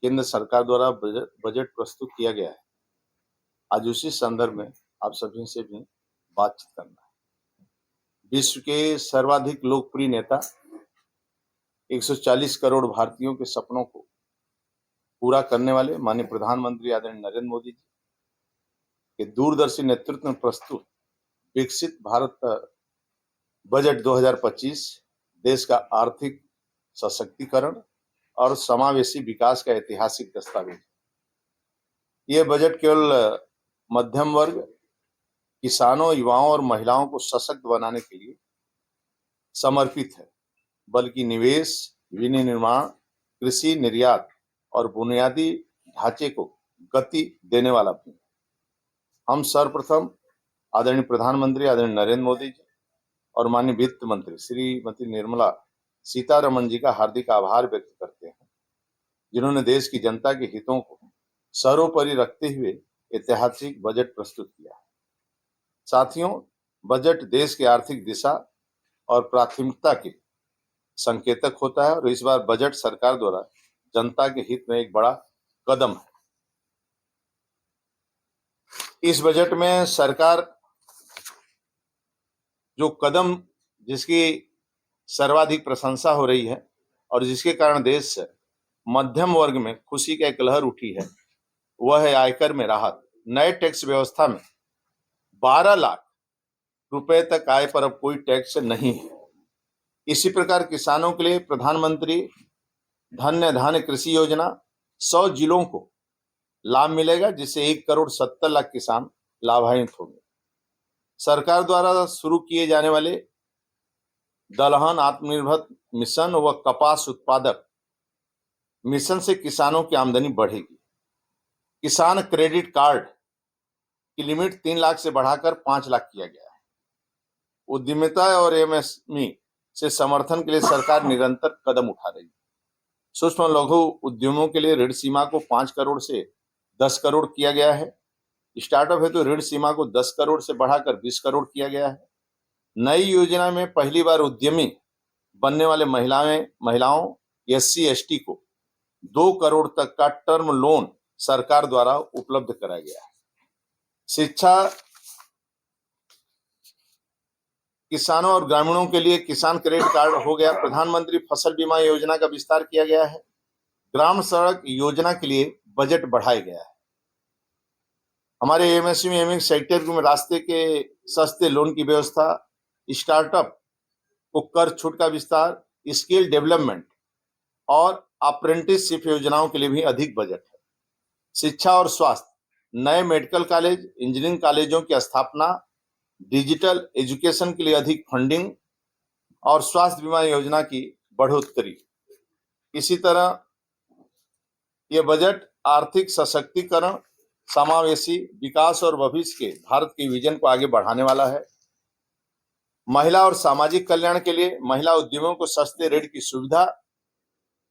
केंद्र सरकार द्वारा बजट प्रस्तुत किया गया है। आज उसी संदर्भ में आप सभी से भी बातचीत करना है। विश्व के सर्वाधिक लोकप्रिय नेता 140 करोड़ भारतीयों के सपनों को पूरा करने वाले माननीय प्रधानमंत्री आदरणीय नरेंद्र मोदी जी के दूरदर्शी नेतृत्व में प्रस्तुत विकसित भारत बजट 2025 देश का आर्थिक सशक्तिकरण और समावेशी विकास का ऐतिहासिक दस्तावेज। यह बजट केवल मध्यम वर्ग, किसानों, युवाओं और महिलाओं को सशक्त बनाने के लिए समर्पित है, बल्कि निवेश, विनिर्माण, कृषि, निर्यात और बुनियादी ढांचे को गति देने वाला भी है। हम सर्वप्रथम आदरणीय प्रधानमंत्री आदरणीय नरेंद्र मोदी जी और माननीय वित्त मंत्री श्रीमती निर्मला सीतारमण जी का हार्दिक आभार व्यक्त करते हैं, जिन्होंने देश की जनता के हितों को सर्वोपरि रखते हुए ऐतिहासिक बजट प्रस्तुत किया है। साथियों, बजट देश की आर्थिक दिशा और प्राथमिकता के संकेतक होता है और इस बार बजट सरकार द्वारा जनता के हित में एक बड़ा कदम है। इस बजट में सरकार जो कदम जिसकी सर्वाधिक प्रशंसा हो रही है और जिसके कारण देश मध्यम वर्ग में खुशी का एक लहर उठी है, वह है आयकर में राहत। नए टैक्स व्यवस्था में 12 लाख रुपए तक आय पर अब कोई टैक्स नहीं है। इसी प्रकार किसानों के लिए प्रधानमंत्री धन्य धान्य कृषि योजना 100 जिलों को लाभ मिलेगा, जिससे 1,70,00,000 किसान लाभान्वित होंगे। सरकार द्वारा शुरू किए जाने वाले दलहन आत्मनिर्भर मिशन व कपास उत्पादक मिशन से किसानों की आमदनी बढ़ेगी। किसान क्रेडिट कार्ड की लिमिट 3 लाख से बढ़ाकर 5 लाख किया गया है। उद्यमिता और एमएसएमई से समर्थन के लिए सरकार निरंतर कदम उठा रही है। सूक्ष्म लघु उद्यमों के लिए ऋण सीमा को 5 करोड़ से 10 करोड़ किया गया है। स्टार्टअप हेतु ऋण सीमा को 10 करोड़ से बढ़ाकर 20 करोड़ किया गया है। नई योजना में पहली बार उद्यमी बनने वाले महिलाओं SC/ST को 2 करोड़ तक का टर्म लोन सरकार द्वारा उपलब्ध कराया गया है। शिक्षा, किसानों और ग्रामीणों के लिए किसान क्रेडिट कार्ड हो गया। प्रधानमंत्री फसल बीमा योजना का विस्तार किया गया है। ग्राम सड़क योजना के लिए बजट बढ़ाया गया है। हमारे एमएसएमई सेक्टर में रास्ते के सस्ते लोन की व्यवस्था, स्टार्टअप को कर छूट का विस्तार, स्किल डेवलपमेंट और अप्रेंटिसशिप योजनाओं के लिए भी अधिक बजट है। शिक्षा और स्वास्थ्य, नए मेडिकल कॉलेज, इंजीनियरिंग कॉलेजों की स्थापना, डिजिटल एजुकेशन के लिए अधिक फंडिंग और स्वास्थ्य बीमा योजना की बढ़ोतरी। इसी तरह यह बजट आर्थिक सशक्तिकरण, समावेशी विकास और भविष्य के भारत के विजन को आगे बढ़ाने वाला है। महिला और सामाजिक कल्याण के लिए महिला उद्यमियों को सस्ते ऋण की सुविधा,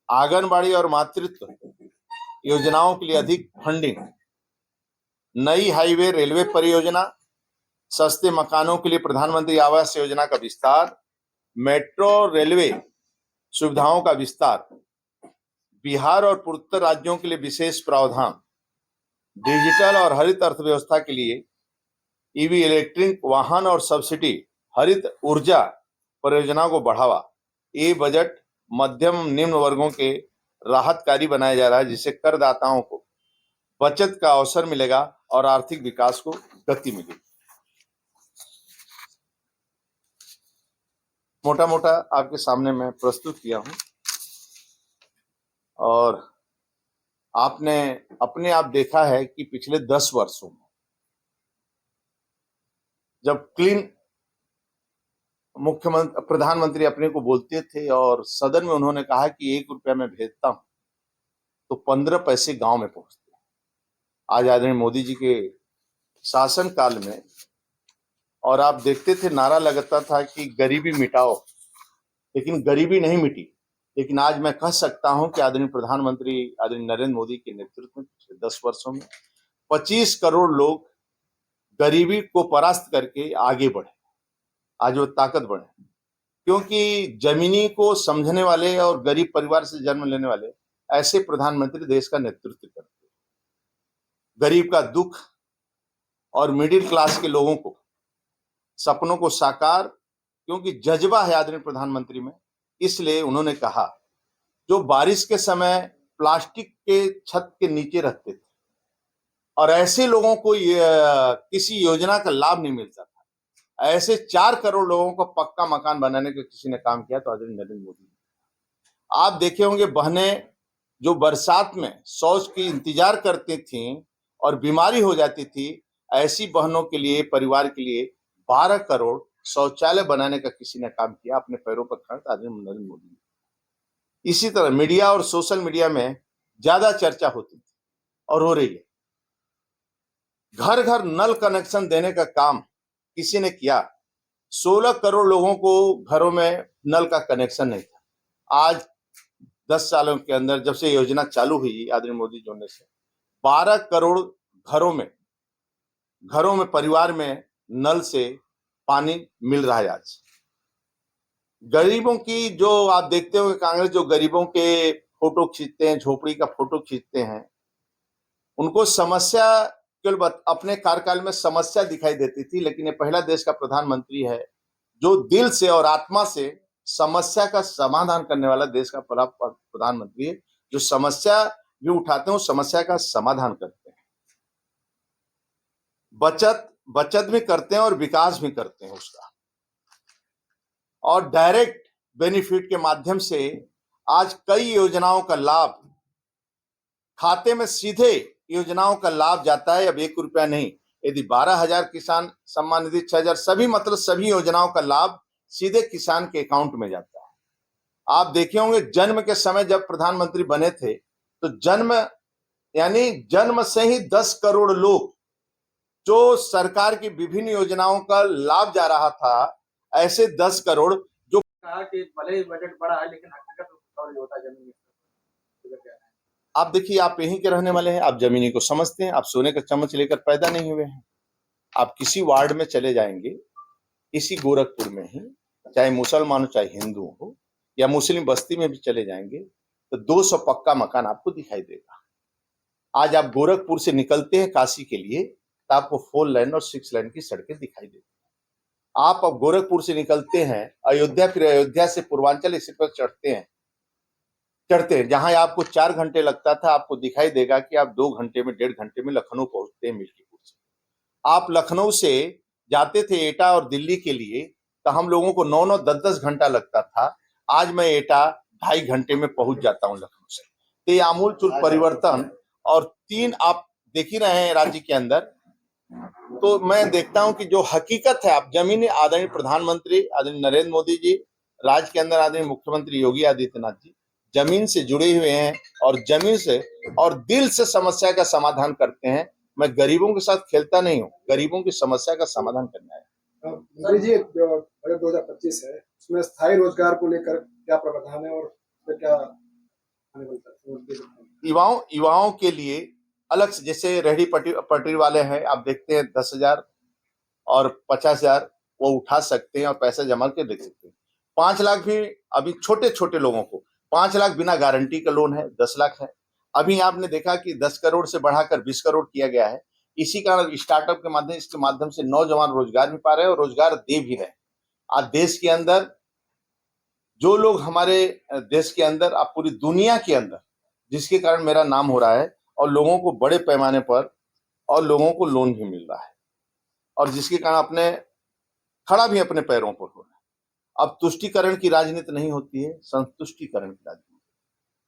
आंगनबाड़ी और मातृत्व योजनाओं के लिए अधिक फंडिंग, नई हाईवे रेलवे परियोजना, सस्ते मकानों के लिए प्रधानमंत्री आवास योजना का विस्तार, मेट्रो रेलवे सुविधाओं का विस्तार, बिहार और पूर्वोत्तर राज्यों के लिए विशेष प्रावधान, डिजिटल और हरित अर्थव्यवस्था के लिए ईवी इलेक्ट्रिक वाहन और सब्सिडी, हरित ऊर्जा परियोजनाओं को बढ़ावा। ये बजट मध्यम निम्न वर्गों के राहतकारी बनाया जा रहा है, जिससे करदाताओं को बचत का अवसर मिलेगा और आर्थिक विकास को गति मिलेगी। मोटा मोटा आपके सामने मैं प्रस्तुत किया हूं और आपने अपने आप देखा है कि पिछले 10 वर्षों में जब क्लीन प्रधानमंत्री अपने को बोलते थे और सदन में उन्होंने कहा कि 1 रुपया मैं भेजता हूं तो 15 पैसे गांव में पहुंचते हैं। आज आदरणीय मोदी जी के शासन काल में और आप देखते थे नारा लगता था कि गरीबी मिटाओ, लेकिन गरीबी नहीं मिटी। लेकिन आज मैं कह सकता हूं कि आदरणीय प्रधानमंत्री आदरणीय नरेंद्र मोदी के नेतृत्व में पिछले 10 वर्षों में 25 करोड़ लोग गरीबी को परास्त करके आगे बढ़े, आज वो ताकत बढ़े। क्योंकि जमीनी को समझने वाले और गरीब परिवार से जन्म लेने वाले ऐसे प्रधानमंत्री देश का नेतृत्व करते हैं। गरीब का दुख और मिडिल क्लास के लोगों को सपनों को साकार, क्योंकि जज्बा है आदरणीय प्रधानमंत्री में, इसलिए उन्होंने कहा जो बारिश के समय प्लास्टिक के छत के नीचे रहते थे और ऐसे लोगों को किसी योजना का लाभ नहीं मिलता था, ऐसे 4 करोड़ लोगों को पक्का मकान बनाने का किसी ने काम किया तो आदरणीय नरेंद्र मोदी ने। आप देखे होंगे बहनें जो बरसात में शौच की इंतजार करती थीं और बीमारी हो जाती थी, ऐसी बहनों के लिए, परिवार के लिए 12 करोड़ शौचालय बनाने का किसी ने काम किया, अपने पैरों पर खड़ा था आदरणीय नरेंद्र मोदी ने। इसी तरह मीडिया और सोशल मीडिया में ज्यादा चर्चा होती थी और हो रही है। घर घर नल कनेक्शन देने का काम किसी ने किया। 16 करोड़ लोगों को घरों में नल का कनेक्शन नहीं था। आज 10 सालों के अंदर जब से योजना चालू हुई आदरणीय मोदी जी ने से 12 करोड़ घरों में परिवार में नल से पानी मिल रहा है। आज गरीबों की जो आप देखते हो कांग्रेस जो गरीबों के फोटो खींचते हैं, झोपड़ी का फोटो खींचते हैं, उनको समस्या केवल अपने कार्यकाल में समस्या दिखाई देती थी, लेकिन ये पहला देश का प्रधानमंत्री है जो दिल से और आत्मा से समस्या का समाधान करने वाला देश का पहला प्रधानमंत्री है, जो समस्या भी उठाते हैं, समस्या का समाधान करते हैं। बचत भी करते हैं और विकास भी करते हैं उसका, और डायरेक्ट बेनिफिट के माध्यम से आज कई योजनाओं का लाभ खाते में सीधे योजनाओं का लाभ जाता है। अब 1 रुपया नहीं, यदि 12,000 किसान सम्मान निधि 6,000 सभी मतलब सभी योजनाओं का लाभ सीधे किसान के अकाउंट में जाता है। आप देखे होंगे जन्म के समय जब प्रधानमंत्री बने थे तो जन्म से ही 10 करोड़ लोग जो सरकार की विभिन्न योजनाओं का लाभ जा रहा था, ऐसे 10 करोड़ जो कहा कि भले ही बजट बड़ा है लेकिन हकीकत में और होता जमीन में। आप देखिए, आप यहीं के रहने वाले हैं, आप जमीनी को समझते हैं, आप सोने का चम्मच लेकर पैदा नहीं हुए हैं। आप किसी वार्ड में चले जाएंगे, इसी गोरखपुर में ही, चाहे मुसलमान हो चाहे हिंदू हो, या मुस्लिम बस्ती में भी चले जाएंगे तो 200 पक्का मकान आपको दिखाई देगा। आज आप गोरखपुर से निकलते हैं काशी के लिए तो आपको 4 लेन और 6 लेन की सड़कें दिखाई देती हैं। आप अब गोरखपुर से निकलते हैं अयोध्या, फिर अयोध्या से पूर्वांचल एक्सप्रेस चढ़ते हैं, जहां आपको 4 घंटे लगता था, आपको दिखाई देगा कि आप 2 घंटे में, 1.5 घंटे में लखनऊ पहुंचते हैं मिल्कीपुर से। आप लखनऊ से जाते थे एटा और दिल्ली के लिए तो हम लोगों को 9-9, 10-10 घंटा लगता था। आज मैं एटा 2.5 घंटे में पहुंच जाता हूं लखनऊ से। तो ये आमूलचूल परिवर्तन, और 3 आप देख ही रहे हैं राज्य के अंदर। तो मैं देखता हूं कि जो हकीकत है, आप जमीनी आदरणीय प्रधानमंत्री आदरणीय नरेंद्र मोदी जी, राज्य के अंदर आदरणीय मुख्यमंत्री योगी आदित्यनाथ जी जमीन से जुड़े हुए हैं और जमीन से और दिल से समस्या का समाधान करते हैं। मैं गरीबों के साथ खेलता नहीं हूँ, गरीबों की समस्या का समाधान करना है। मंत्री जी, बजट 2025 है, उसमें स्थायी रोजगार को लेकर क्या प्रावधान है और क्या आने वाला है? युवाओं के लिए अलग से, जैसे रेहड़ी पटरी वाले हैं, आप देखते हैं 10,000 और 50,000 वो उठा सकते हैं और पैसा जमा के दे सकते हैं। 5 लाख भी अभी छोटे छोटे लोगों को 5 लाख बिना गारंटी का लोन है, 10 लाख है। अभी आपने देखा कि 10 करोड़ से बढ़ाकर 20 करोड़ किया गया है। इसी कारण स्टार्टअप के इसके माध्यम से नौजवान रोजगार भी पा रहे हैं और रोजगार दे भी रहे हैं। आज देश के अंदर जो लोग, हमारे देश के अंदर, आप पूरी दुनिया के अंदर, जिसके कारण मेरा नाम हो रहा है और लोगों को बड़े पैमाने पर और लोगों को लोन भी मिल रहा है, और जिसके कारण अपने खड़ा भी अपने पैरों पर हो रहा है। अब तुष्टीकरण की राजनीति नहीं होती है, संतुष्टिकरण की राजनीति,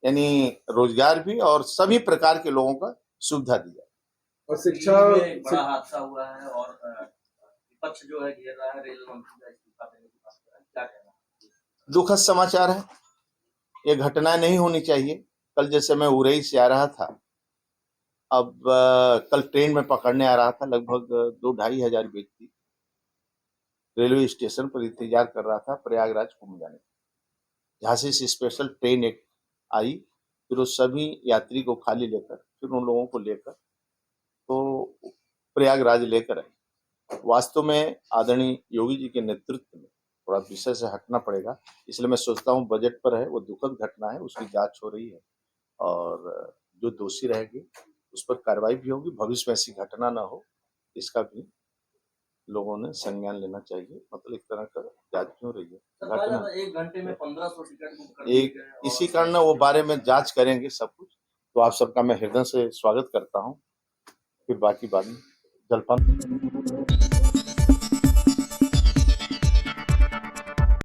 यानी रोजगार भी और सभी प्रकार के लोगों का सुविधा दी जाए। और शिक्षा में बड़ा हादसा हुआ है और विपक्ष जो है घेर रहा है, रेल मंत्री का इस्तीफा देने की बात कर रहा है, क्या कहना है? दुखद समाचार है, ये घटनाएं नहीं होनी चाहिए। कल जैसे मैं उरई से आ रहा था, अब कल ट्रेन में पकड़ने आ रहा था, लगभग 2-2.5 हजार व्यक्ति रेलवे स्टेशन पर इंतजार कर रहा था प्रयागराज कुंभ जाने। झांसी से स्पेशल ट्रेन एक आई, फिर वो सभी यात्री को खाली लेकर, फिर उन लोगों को लेकर तो प्रयागराज लेकर आई। वास्तव में आदरणीय योगी जी के नेतृत्व में थोड़ा विषय से हटना पड़ेगा, इसलिए मैं सोचता हूँ बजट पर है, वो दुखद घटना है, उसकी जांच हो रही है और जो दोषी रहेगी उस पर कार्रवाई भी होगी। भविष्य में ऐसी घटना ना हो, इसका भी लोगों ने संज्ञान लेना चाहिए। मतलब एक तरह का जांच क्यों रही है घटना, 1 घंटे में 1500 टिकट बुक कर दिए एक गए और इसी कारण वो बारे में जांच करेंगे सब कुछ। तो आप सबका मैं हृदय से स्वागत करता हूँ। फिर बाकी बाद में जलपान